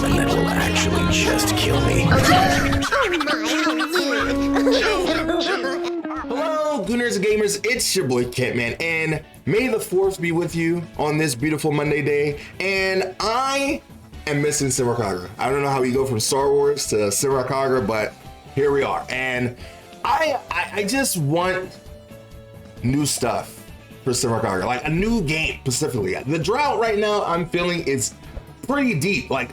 one that will actually just kill me. Hello, Gooners and Gamers, it's your boy Kentman, and may the force be with you on this beautiful Monday day. And I am missing Senran Kagura. I don't know how we go from Star Wars to Senran Kagura, but here we are. And I just want new stuff for Senran Kagura, like a new game specifically. The drought right now I'm feeling is pretty deep. Like,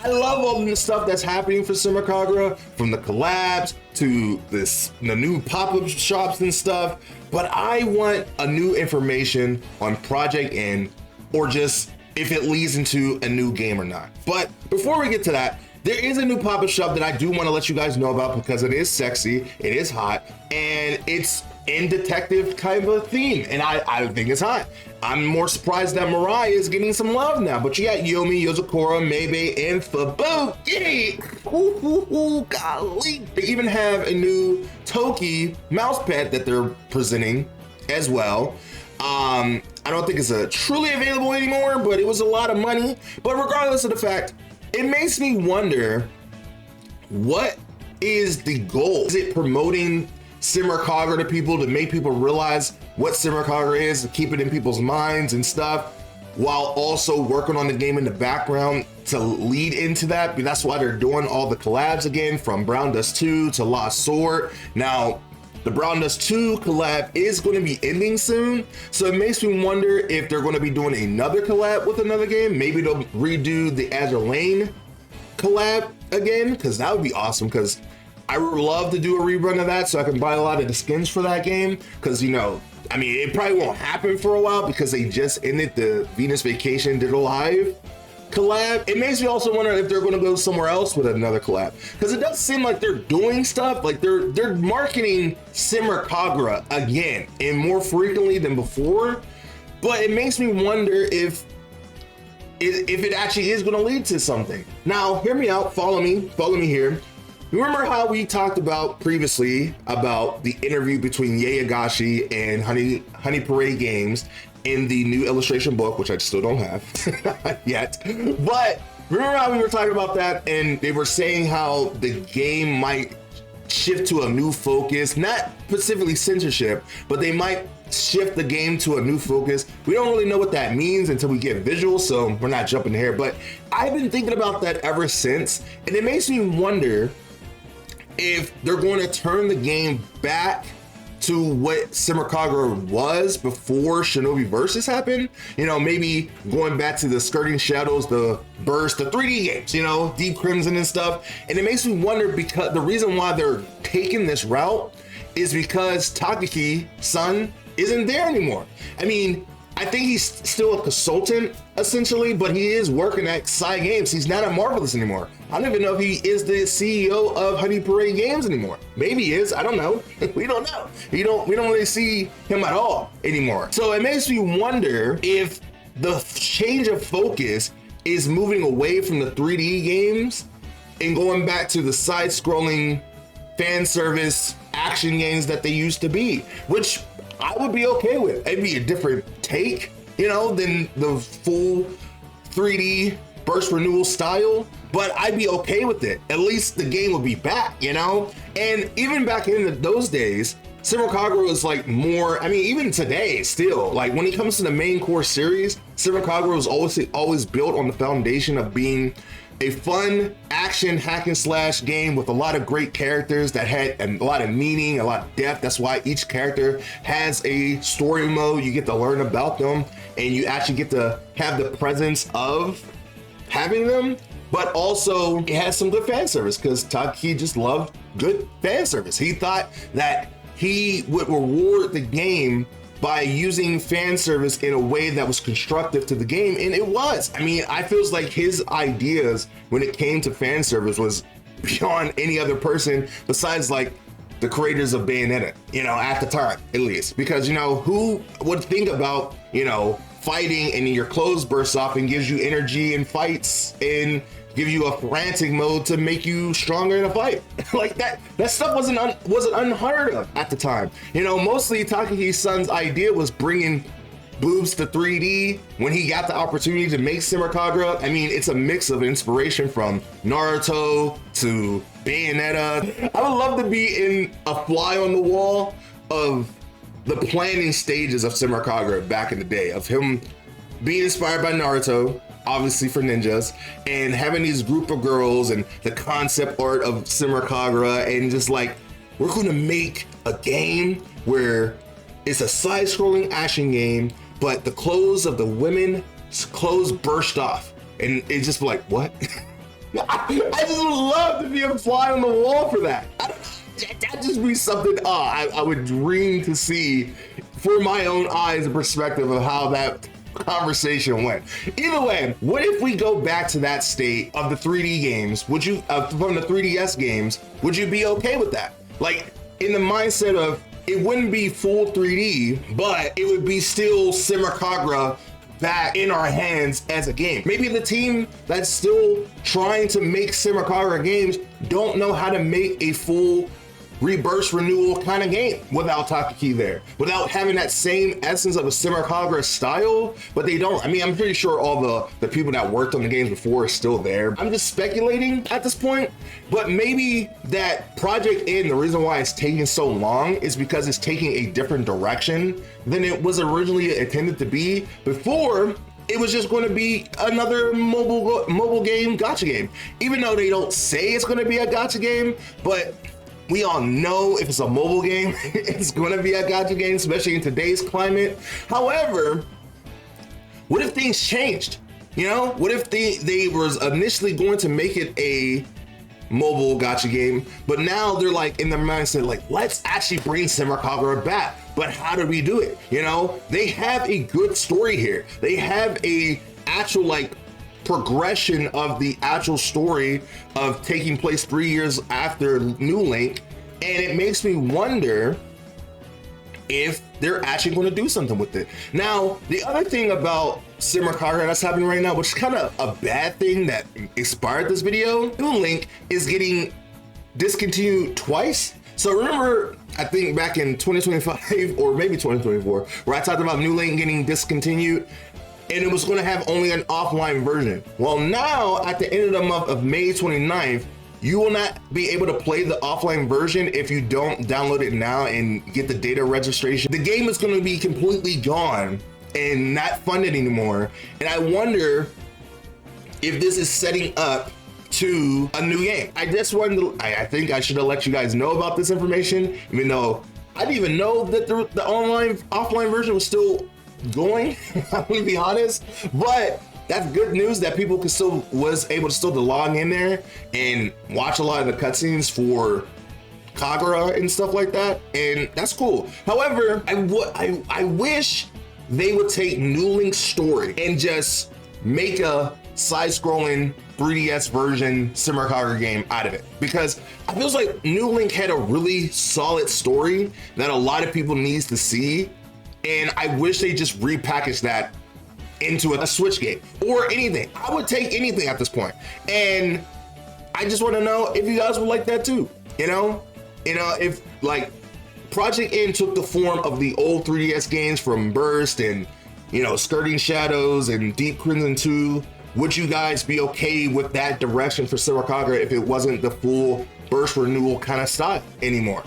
I love all the stuff that's happening for Senran Kagura, from the collabs to the new pop-up shops and stuff, but I want a new information on Project N, or just if it leads into a new game or not. But before we get to that, there is a new pop-up shop that I do want to let you guys know about because it is sexy, it is hot, and it's in detective kind of a theme, and I think it's hot. I'm more surprised that Mirai is getting some love now, but you got Yomi, Yozakura, Maybe, and Fubuki. Ooh, golly. They even have a new Toki mouse pet that they're presenting as well. I don't think it's truly available anymore, but it was a lot of money. But regardless of the fact, it makes me wonder, what is the goal? Is it promoting Senran Kagura to people, to make people realize what Senran Kagura is, to keep it in people's minds and stuff, while also working on the game in the background to lead into that? That's why they're doing all the collabs again, from Brown Dust 2 to Lost Sword. Now, the Brown Dust 2 collab is going to be ending soon, so it makes me wonder if they're going to be doing another collab with another game. Maybe they'll redo the Azure Lane collab again, because that would be awesome, because I would love to do a rerun of that so I can buy a lot of the skins for that game, because, you know, I mean, it probably won't happen for a while because they just ended the Venus Vacation Digital Live collab. It makes me also wonder if they're going to go somewhere else with another collab, because it does seem like they're doing stuff, like they're marketing Senran Kagura again and more frequently than before, but it makes me wonder if it actually is going to lead to something. Now, hear me out, follow me here. Remember how we talked about previously about the interview between Yayagashi and Honey Parade Games in the new illustration book, which I still don't have yet. But remember how we were talking about that, and they were saying how the game might shift to a new focus, not specifically censorship, but they might shift the game to a new focus. We don't really know what that means until we get visuals, so we're not jumping here. But I've been thinking about that ever since, and it makes me wonder if they're going to turn the game back to what Senran Kagura was before Shinobi Versus happened. You know, maybe going back to the Skirting Shadows, the Burst, the 3D games, you know, Deep Crimson and stuff. And it makes me wonder, because the reason why they're taking this route is because Takaki-san isn't there anymore. I mean, I think he's still a consultant, essentially, but he is working at Psy Games. He's not at Marvelous anymore. I don't even know if he is the CEO of Honey Parade Games anymore. Maybe he is, I don't know. We don't know. We don't really see him at all anymore. So it makes me wonder if the change of focus is moving away from the 3D games and going back to the side-scrolling fan service action games that they used to be, which I would be okay with. It'd be a different take, you know, than the full 3D burst renewal style, but I'd be okay with it. At least the game would be back, you know? And even back in those days, Senran Kagura was like more, I mean, even today still, like when it comes to the main core series, Senran Kagura was always built on the foundation of being a fun action hack and slash game with a lot of great characters that had a lot of meaning, a lot of depth. That's why each character has a story mode. You get to learn about them, and you actually get to have the presence of having them, but also it has some good fan service, because Taki just loved good fan service. He thought that he would reward the game by using fan service in a way that was constructive to the game, and it was. I mean, I feels like his ideas when it came to fan service was beyond any other person besides like the creators of Bayonetta, you know, at the time at least, because, you know, who would think about, you know, fighting and your clothes burst off and gives you energy in fights and give you a frantic mode to make you stronger in a fight. Like that stuff wasn't unheard of at the time. You know, mostly Takaki-san's idea was bringing boobs to 3D when he got the opportunity to make Senran Kagura. I mean, it's a mix of inspiration from Naruto to Bayonetta. I would love to be in a fly on the wall of the planning stages of Senran Kagura back in the day, of him being inspired by Naruto, obviously for ninjas, and having these group of girls and the concept art of Senran Kagura, and just like, we're gonna make a game where it's a side-scrolling action game, but the clothes of the women's clothes burst off. And it's just like, what? I just would love to be a fly on the wall for that. That'd just be something I would dream to see for my own eyes and perspective of how that conversation went. Either way, what if we go back to that state of the 3D games? Would you, from the 3DS games, would you be okay with that? Like, in the mindset of, it wouldn't be full 3D, but it would be still Senran Kagura back in our hands as a game. Maybe the team that's still trying to make Senran Kagura games don't know how to make a full rebirth renewal kind of game without Takaki there, without having that same essence of a Senran Kagura style, but they don't. I mean, I'm pretty sure all the people that worked on the games before are still there. I'm just speculating at this point, but maybe that Project N, the reason why it's taking so long is because it's taking a different direction than it was originally intended to be. Before, it was just going to be another mobile game, gacha game. Even though they don't say it's going to be a gacha game, but we all know if it's a mobile game, it's going to be a gacha game, especially in today's climate. However, what if things changed? You know, what if they was initially going to make it a mobile gacha game, but now they're like in their mindset, like, let's actually bring Senran Kagura back. But how do we do it? You know, they have a good story here. They have a actual like progression of the actual story of taking place 3 years after New Link, and it makes me wonder if they're actually going to do something with it. Now, the other thing about Senran Kagura that's happening right now, which is kind of a bad thing that inspired this video, New Link is getting discontinued twice. So remember, I think back in 2025 or maybe 2024, where I talked about New Link getting discontinued, and it was going to have only an offline version. Well, now at the end of the month of May 29th, you will not be able to play the offline version if you don't download it now and get the data registration. The game is going to be completely gone and not funded anymore. And I wonder if this is setting up to a new game. I just wanted to, I think I should have let you guys know about this information, even though I didn't even know that the offline version was still going. I'm gonna be honest, but that's good news that people was able to still log in there and watch a lot of the cutscenes for Kagura and stuff like that, and that's cool. However, I wish they would take New Link's story and just make a side-scrolling 3DS version Senran Kagura game out of it, because I feels like New Link had a really solid story that a lot of people needs to see. And I wish they just repackaged that into a Switch game or anything. I would take anything at this point. And I just want to know if you guys would like that too. You know, if like Project N took the form of the old 3DS games from Burst and, you know, Skirting Shadows and Deep Crimson 2, would you guys be okay with that direction for Senran Kagura if it wasn't the full Burst renewal kind of style anymore?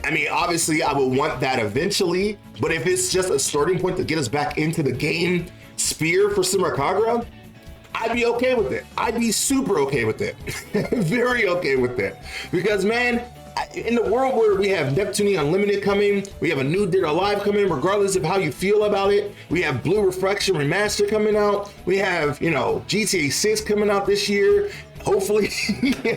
I mean, obviously I would want that eventually, but if it's just a starting point to get us back into the game sphere for Senran Kagura, I'd be okay with it. I'd be super okay with it. Very okay with it. Because man, in the world where we have Neptune Unlimited coming, we have a new Dead or Alive coming, regardless of how you feel about it. We have Blue Reflection Remastered coming out. We have, you know, GTA 6 coming out this year. Hopefully,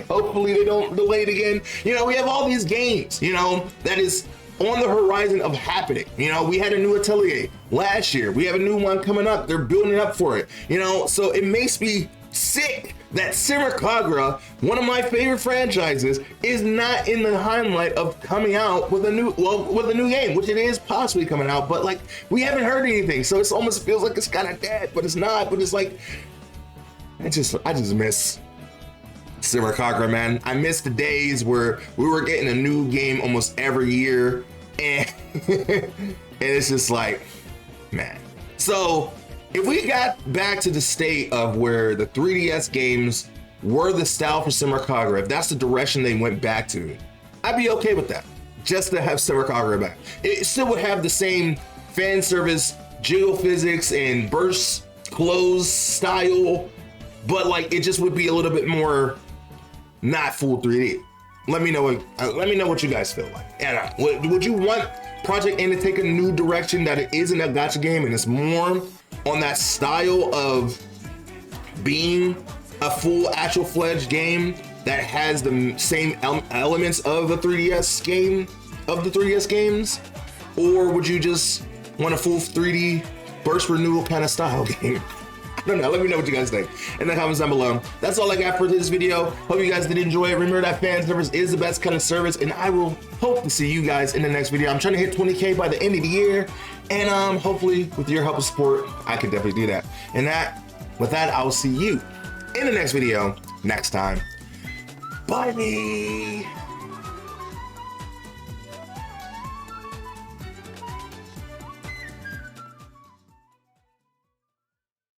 hopefully they don't delay it again. You know, we have all these games, you know, that is on the horizon of happening. You know, we had a new Atelier last year. We have a new one coming up. They're building up for it, you know, so it makes me sick that Senran Kagura, one of my favorite franchises, is not in the limelight of coming out with a new game, which it is possibly coming out, but like we haven't heard anything, so it almost feels like it's kind of dead, but it's not. But it's like I just miss Senran Kagura, man. I miss the days where we were getting a new game almost every year, and and it's just like, man, So if we got back to the state of where the 3DS games were the style for Senran Kagura, if that's the direction they went back to, I'd be okay with that. Just to have Senran Kagura back. It still would have the same fan service, jiggle physics, and burst close style, but like it just would be a little bit more not full 3D. Let me know what you guys feel like. And would you want Project N to take a new direction that it isn't a gacha game and it's more on that style of being a full actual fledged game that has the same elements of the 3DS game, of the 3DS games? Or would you just want a full 3D burst renewal kind of style game? I don't know. Let me know what you guys think in the comments down below. That's all I got for this video. Hope you guys did enjoy it. Remember that fan service is the best kind of service, and I will hope to see you guys in the next video. I'm trying to hit 20K by the end of the year, and hopefully with your help and support, I can definitely do that. And with that, I will see you in the next video next time. Bye.